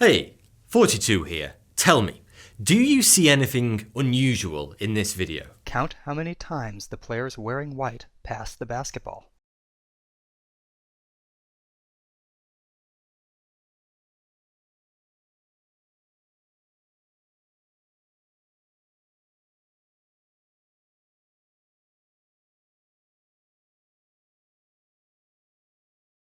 Hey, 42 here. Tell me, do you see anything unusual in this video? Count how many times the players wearing white pass the basketball.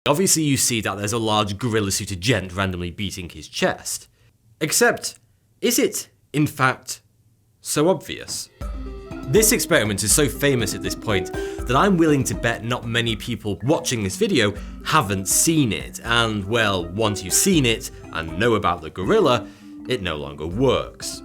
Obviously you see that there's a large gorilla-suited gent randomly beating his chest. Except, is it, in fact, so obvious? This experiment is so famous at this point that I'm willing to bet not many people watching this video haven't seen it, and well, once you've seen it and know about the gorilla, it no longer works.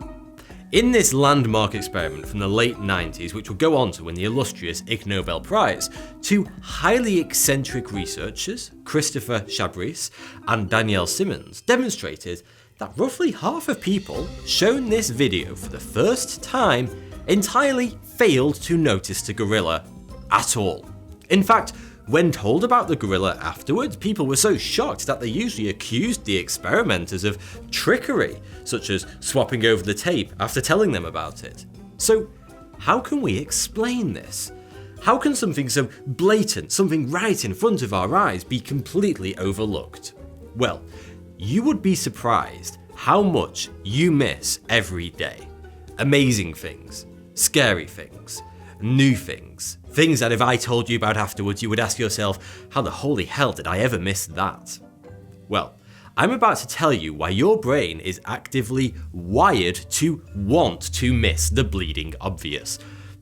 In this landmark experiment from the late 90s, which will go on to win the illustrious Ig Nobel Prize, two highly eccentric researchers, Christopher Chabris and Danielle Simmons, demonstrated that roughly half of people shown this video for the first time entirely failed to notice the gorilla at all. In fact, when told about the gorilla afterwards, people were so shocked that they usually accused the experimenters of trickery, such as swapping over the tape after telling them about it. So, how can we explain this? How can something so blatant, something right in front of our eyes, be completely overlooked? Well, you would be surprised how much you miss every day. Amazing things, scary things, new things, things that if I told you about afterwards you would ask yourself, how the holy hell did I ever miss that? Well, I'm about to tell you why your brain is actively wired to want to miss the bleeding obvious,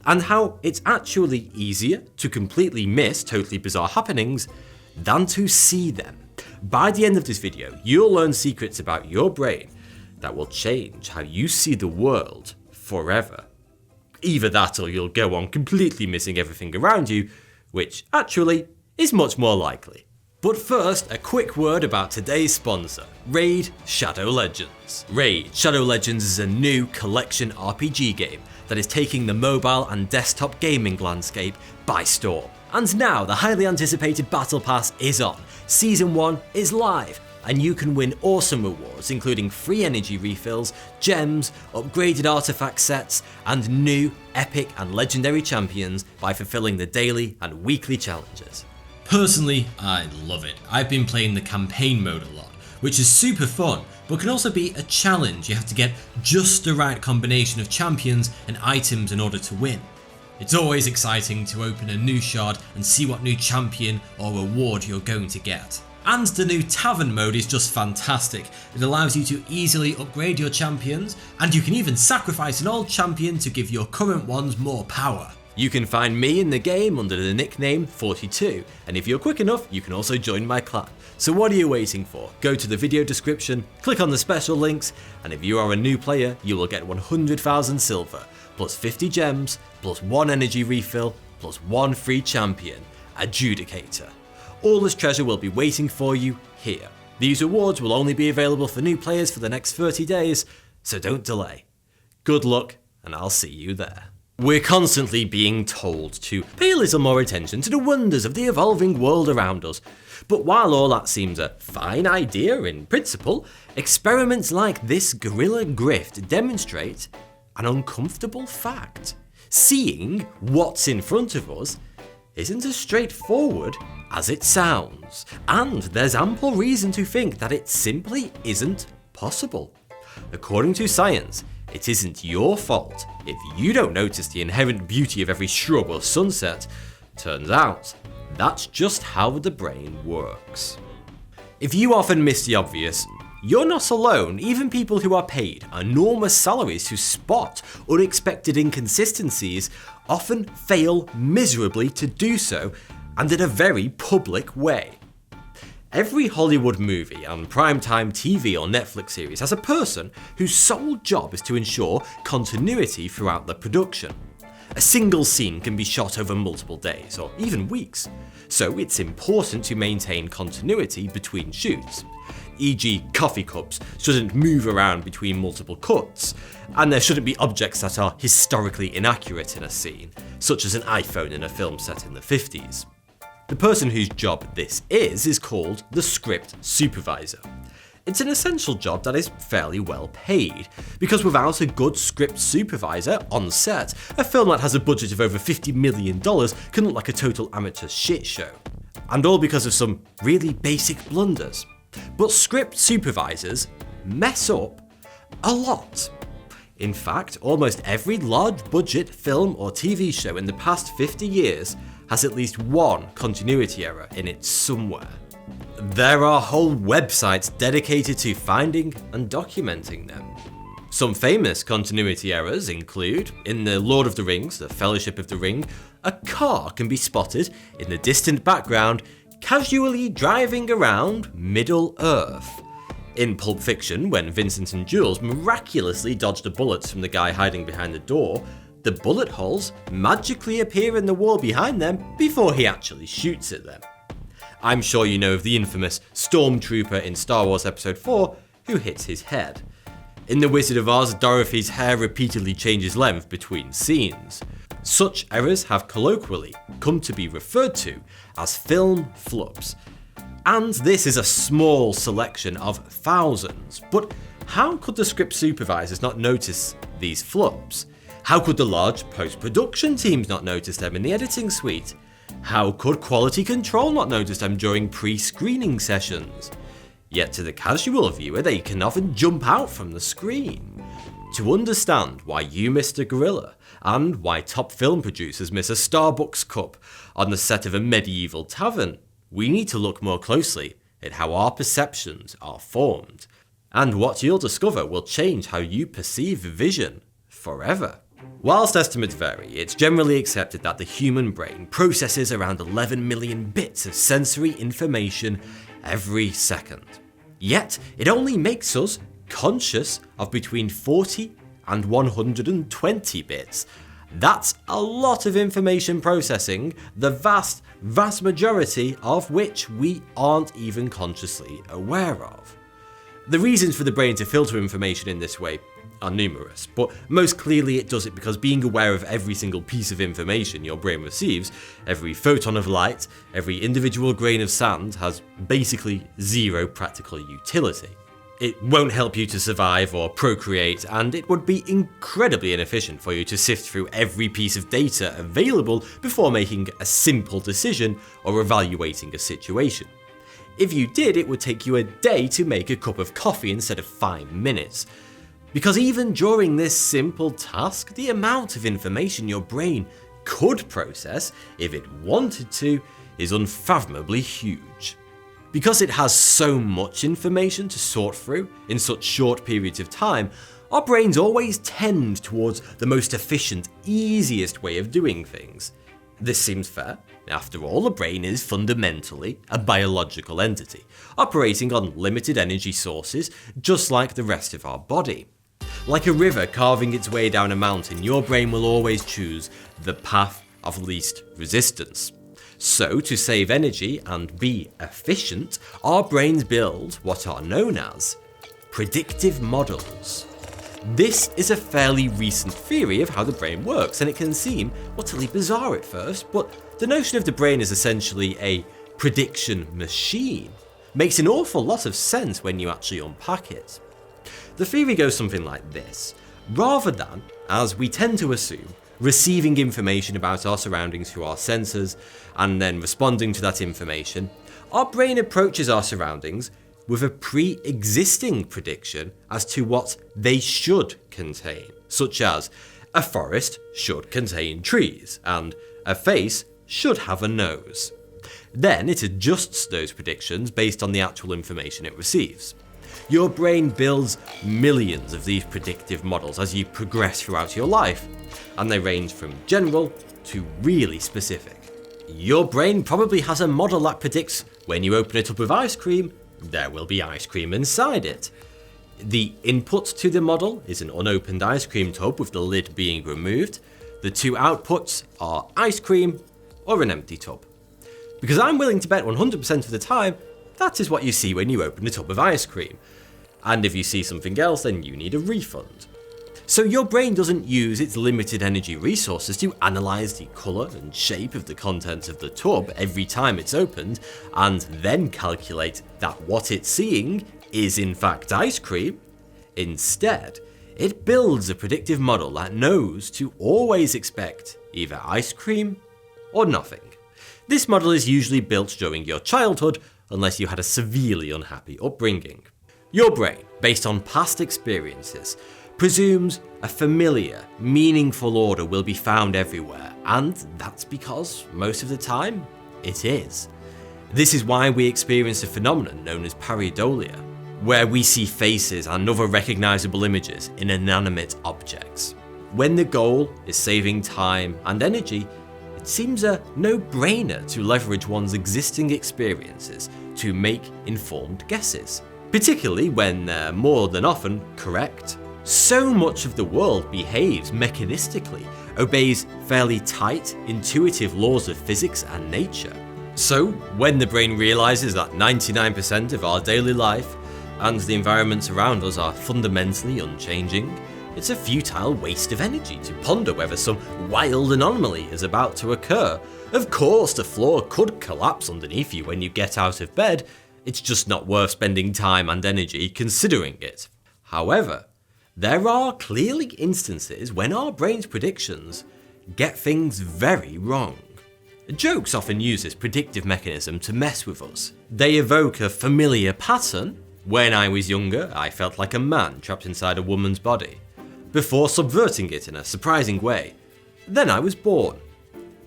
and how it's actually easier to completely miss totally bizarre happenings than to see them. By the end of this video, you'll learn secrets about your brain that will change how you see the world forever. Either that or you'll go on completely missing everything around you, which actually is much more likely. But first, a quick word about today's sponsor, Raid Shadow Legends. Raid Shadow Legends is a new collection RPG game that is taking the mobile and desktop gaming landscape by storm. And now the highly anticipated Battle Pass is on, Season 1 is live, and you can win awesome rewards including free energy refills, gems, upgraded artifact sets, and new epic and legendary champions by fulfilling the daily and weekly challenges. Personally, I love it. I've been playing the campaign mode a lot, which is super fun, but can also be a challenge. You have to get just the right combination of champions and items in order to win. It's always exciting to open a new shard and see what new champion or reward you're going to get. And the new Tavern mode is just fantastic. It allows you to easily upgrade your champions, and you can even sacrifice an old champion to give your current ones more power. You can find me in the game under the nickname 42, and if you're quick enough, you can also join my clan. So what are you waiting for? Go to the video description, click on the special links, and if you are a new player, you will get 100,000 silver, plus 50 gems, plus 1 energy refill, plus 1 free champion, Adjudicator. All this treasure will be waiting for you here. These rewards will only be available for new players for the next 30 days, so don't delay. Good luck, and I'll see you there. We're constantly being told to pay a little more attention to the wonders of the evolving world around us. But while all that seems a fine idea in principle, experiments like this gorilla grift demonstrate an uncomfortable fact. Seeing what's in front of us isn't as straightforward as it sounds, and there's ample reason to think that it simply isn't possible. According to science, it isn't your fault if you don't notice the inherent beauty of every shrub or sunset. Turns out, that's just how the brain works. If you often miss the obvious, you're not alone. Even people who are paid enormous salaries to spot unexpected inconsistencies often fail miserably to do so, and in a very public way. Every Hollywood movie and primetime TV or Netflix series has a person whose sole job is to ensure continuity throughout the production. A single scene can be shot over multiple days or even weeks, so it's important to maintain continuity between shoots. E.g., coffee cups shouldn't move around between multiple cuts, and there shouldn't be objects that are historically inaccurate in a scene, such as an iPhone in a film set in the 50s. The person whose job this is called the script supervisor. it's an essential job that is fairly well paid, because without a good script supervisor on set, a film that has a budget of over $50 million can look like a total amateur shit show. And all because of some really basic blunders. But script supervisors mess up a lot. In fact, almost every large budget film or TV show in the past 50 years has at least one continuity error in it somewhere. There are whole websites dedicated to finding and documenting them. Some famous continuity errors include, in The Lord of the Rings, The Fellowship of the Ring, a car can be spotted in the distant background casually driving around Middle-earth. In Pulp Fiction, when Vincent and Jules miraculously dodge the bullets from the guy hiding behind the door, the bullet holes magically appear in the wall behind them before he actually shoots at them. I'm sure you know of the infamous Stormtrooper in Star Wars Episode 4 who hits his head. In The Wizard of Oz, Dorothy's hair repeatedly changes length between scenes. Such errors have colloquially come to be referred to as film flubs. And this is a small selection of thousands, but how could the script supervisors not notice these flubs? How could the large post-production teams not notice them in the editing suite? How could quality control not notice them during pre-screening sessions? Yet to the casual viewer, they can often jump out from the screen. To understand why you missed a gorilla, and why top film producers miss a Starbucks cup on the set of a medieval tavern, we need to look more closely at how our perceptions are formed. And what you'll discover will change how you perceive vision forever. Whilst estimates vary, it's generally accepted that the human brain processes around 11 million bits of sensory information every second. Yet, it only makes us conscious of between 40 and 120 bits. That's a lot of information processing, the vast majority of which we aren't even consciously aware of. The reasons for the brain to filter information in this way are numerous, but most clearly it does it because being aware of every single piece of information your brain receives, every photon of light, every individual grain of sand, has basically zero practical utility. It won't help you to survive or procreate, and it would be incredibly inefficient for you to sift through every piece of data available before making a simple decision or evaluating a situation. If you did, it would take you a day to make a cup of coffee instead of 5 minutes. Because even during this simple task, the amount of information your brain could process, if it wanted to, is unfathomably huge. Because it has so much information to sort through in such short periods of time, our brains always tend towards the most efficient, easiest way of doing things. This seems fair. After all, the brain is fundamentally a biological entity, operating on limited energy sources just like the rest of our body. Like a river carving its way down a mountain, your brain will always choose the path of least resistance. So, to save energy and be efficient, our brains build what are known as predictive models. This is a fairly recent theory of how the brain works, and it can seem utterly bizarre at first, but the notion of the brain as essentially a prediction machine makes an awful lot of sense when you actually unpack it. The theory goes something like this. Rather than, as we tend to assume, receiving information about our surroundings through our senses and then responding to that information, our brain approaches our surroundings with a pre-existing prediction as to what they should contain, such as a forest should contain trees and a face should have a nose. Then it adjusts those predictions based on the actual information it receives. Your brain builds millions of these predictive models as you progress throughout your life, and they range from general to really specific. Your brain probably has a model that predicts when you open a tub of ice cream, there will be ice cream inside it. The input to the model is an unopened ice cream tub with the lid being removed. The two outputs are ice cream or an empty tub. Because I'm willing to bet 100% of the time, that is what you see when you open a tub of ice cream. And if you see something else, then you need a refund. So your brain doesn't use its limited energy resources to analyse the colour and shape of the contents of the tub every time it's opened, and then calculate that what it's seeing is in fact ice cream. Instead, it builds a predictive model that knows to always expect either ice cream or nothing. This model is usually built during your childhood, unless you had a severely unhappy upbringing. Your brain, based on past experiences, presumes a familiar, meaningful order will be found everywhere, and that's because, most of the time, it is. This is why we experience a phenomenon known as pareidolia, where we see faces and other recognizable images in inanimate objects. When the goal is saving time and energy, it seems a no-brainer to leverage one's existing experiences to make informed guesses, particularly when they're more than often correct. So much of the world behaves mechanistically, obeys fairly tight, intuitive laws of physics and nature. So, when the brain realizes that 99% of our daily life and the environments around us are fundamentally unchanging, it's a futile waste of energy to ponder whether some wild anomaly is about to occur. Of course, the floor could collapse underneath you when you get out of bed, it's just not worth spending time and energy considering it. However, there are clearly instances when our brain's predictions get things very wrong. Jokes often use this predictive mechanism to mess with us. They evoke a familiar pattern. When I was younger, I felt like a man trapped inside a woman's body, before subverting it in a surprising way. Then I was born.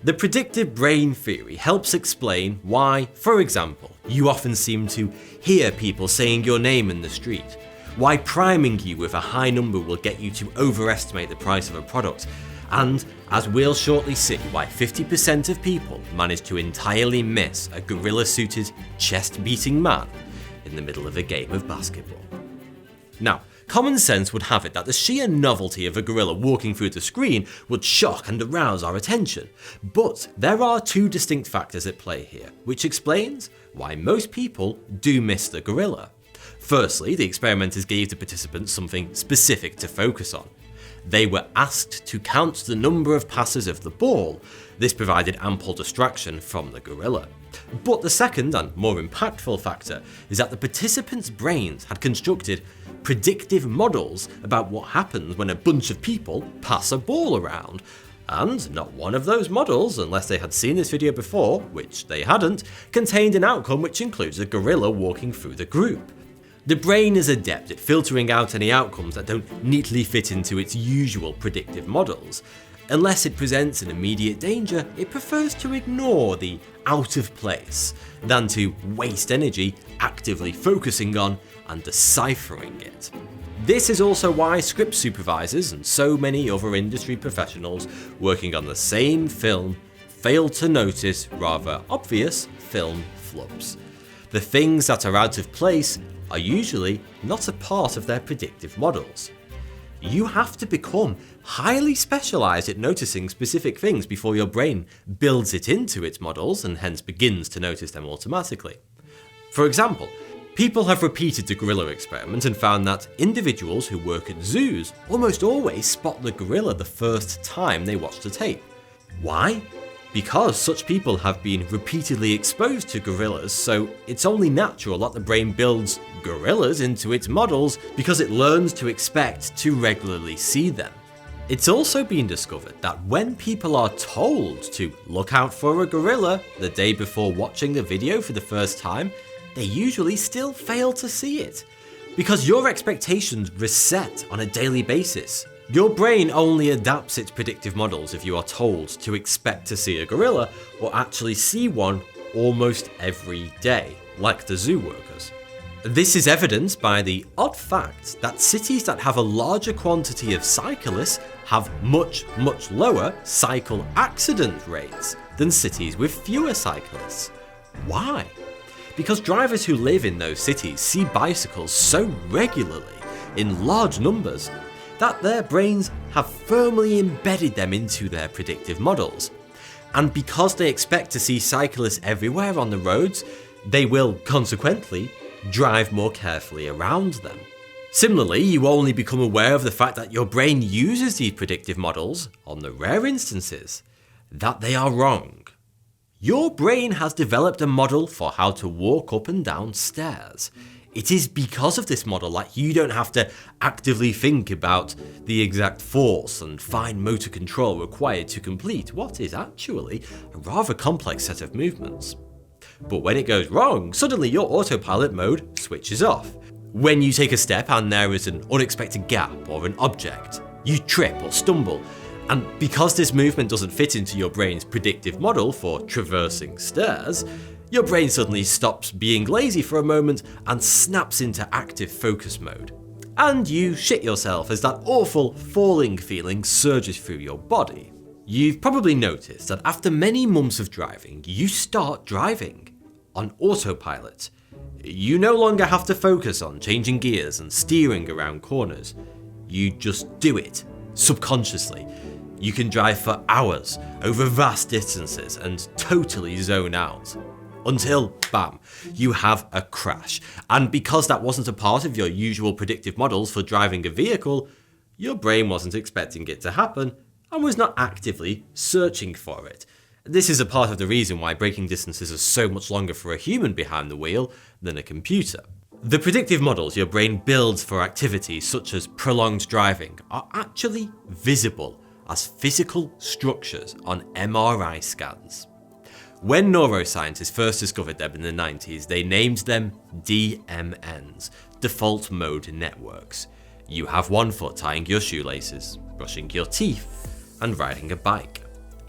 The predictive brain theory helps explain why, for example, you often seem to hear people saying your name in the street, why priming you with a high number will get you to overestimate the price of a product, and, as we'll shortly see, why 50% of people manage to entirely miss a gorilla-suited, chest-beating man in the middle of a game of basketball. Now, common sense would have it that the sheer novelty of a gorilla walking through the screen would shock and arouse our attention, but there are two distinct factors at play here, which explains why most people do miss the gorilla. Firstly, the experimenters gave the participants something specific to focus on. They were asked to count the number of passes of the ball. This provided ample distraction from the gorilla. But the second and more impactful factor is that the participants' brains had constructed predictive models about what happens when a bunch of people pass a ball around. And not one of those models, unless they had seen this video before, which they hadn't, contained an outcome which includes a gorilla walking through the group. The brain is adept at filtering out any outcomes that don't neatly fit into its usual predictive models. Unless it presents an immediate danger, it prefers to ignore the out of place than to waste energy actively focusing on and deciphering it. This is also why script supervisors and so many other industry professionals working on the same film fail to notice rather obvious film flubs. The things that are out of place are usually not a part of their predictive models. You have to become highly specialized at noticing specific things before your brain builds it into its models and hence begins to notice them automatically. For example, people have repeated the gorilla experiment and found that individuals who work at zoos almost always spot the gorilla the first time they watch the tape. Why? Because such people have been repeatedly exposed to gorillas, so it's only natural that the brain builds gorillas into its models because it learns to expect to regularly see them. It's also been discovered that when people are told to look out for a gorilla the day before watching the video for the first time, they usually still fail to see it. Because your expectations reset on a daily basis. Your brain only adapts its predictive models if you are told to expect to see a gorilla or actually see one almost every day, like the zoo workers. This is evidenced by the odd fact that cities that have a larger quantity of cyclists have much lower cycle accident rates than cities with fewer cyclists. Why? Because drivers who live in those cities see bicycles so regularly, in large numbers, that their brains have firmly embedded them into their predictive models. And because they expect to see cyclists everywhere on the roads, they will, consequently, drive more carefully around them. Similarly, you only become aware of the fact that your brain uses these predictive models, on the rare instances, that they are wrong. Your brain has developed a model for how to walk up and down stairs. It is because of this model that you don't have to actively think about the exact force and fine motor control required to complete what is actually a rather complex set of movements. But when it goes wrong, suddenly your autopilot mode switches off. When you take a step and there is an unexpected gap or an object, you trip or stumble, and because this movement doesn't fit into your brain's predictive model for traversing stairs, your brain suddenly stops being lazy for a moment and snaps into active focus mode. And you shit yourself as that awful falling feeling surges through your body. You've probably noticed that after many months of driving, you start driving on autopilot. You no longer have to focus on changing gears and steering around corners. You just do it, subconsciously. You can drive for hours, over vast distances, and totally zone out. Until, bam, you have a crash. And because that wasn't a part of your usual predictive models for driving a vehicle, your brain wasn't expecting it to happen and was not actively searching for it. This is a part of the reason why braking distances are so much longer for a human behind the wheel than a computer. The predictive models your brain builds for activities such as prolonged driving are actually visible as physical structures on MRI scans. When neuroscientists first discovered them in the 90s, they named them DMNs, default mode networks. You have one foot tying your shoelaces, brushing your teeth, and riding a bike.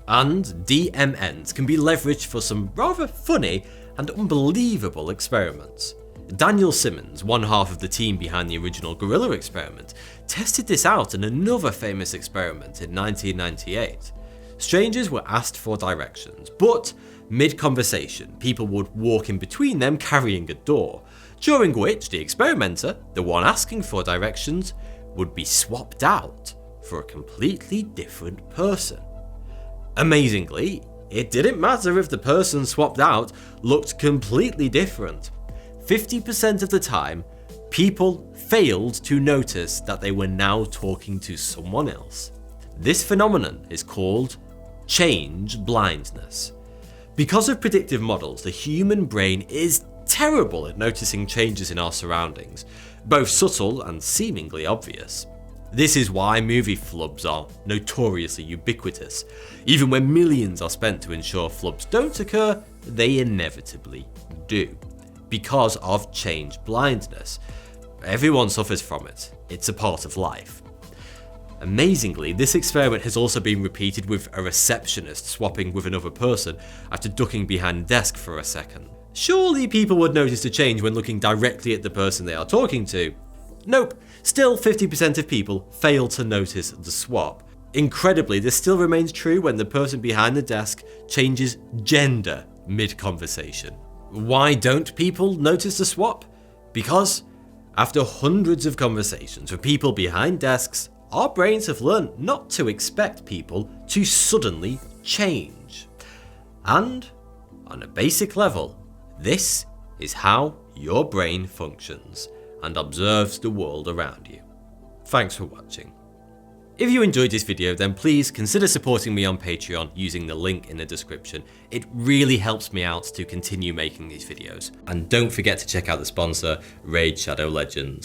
And DMNs can be leveraged for some rather funny and unbelievable experiments. Daniel Simmons, one half of the team behind the original gorilla experiment, tested this out in another famous experiment in 1998. Strangers were asked for directions, but mid-conversation, people would walk in between them carrying a door, during which the experimenter, the one asking for directions, would be swapped out for a completely different person. Amazingly, it didn't matter if the person swapped out looked completely different. 50% of the time, people failed to notice that they were now talking to someone else. This phenomenon is called change blindness. Because of predictive models, the human brain is terrible at noticing changes in our surroundings, both subtle and seemingly obvious. This is why movie flubs are notoriously ubiquitous. Even when millions are spent to ensure flubs don't occur, they inevitably do. Because of change blindness. Everyone suffers from it. It's a part of life. Amazingly, this experiment has also been repeated with a receptionist swapping with another person after ducking behind a desk for a second. Surely people would notice the change when looking directly at the person they are talking to. Nope, still 50% of people fail to notice the swap. Incredibly, this still remains true when the person behind the desk changes gender mid-conversation. Why don't people notice the swap? Because after hundreds of conversations with people behind desks, our brains have learned not to expect people to suddenly change. And on a basic level, this is how your brain functions and observes the world around you. Thanks for watching. If you enjoyed this video, then please consider supporting me on Patreon using the link in the description. It really helps me out to continue making these videos. And don't forget to check out the sponsor, Raid Shadow Legends.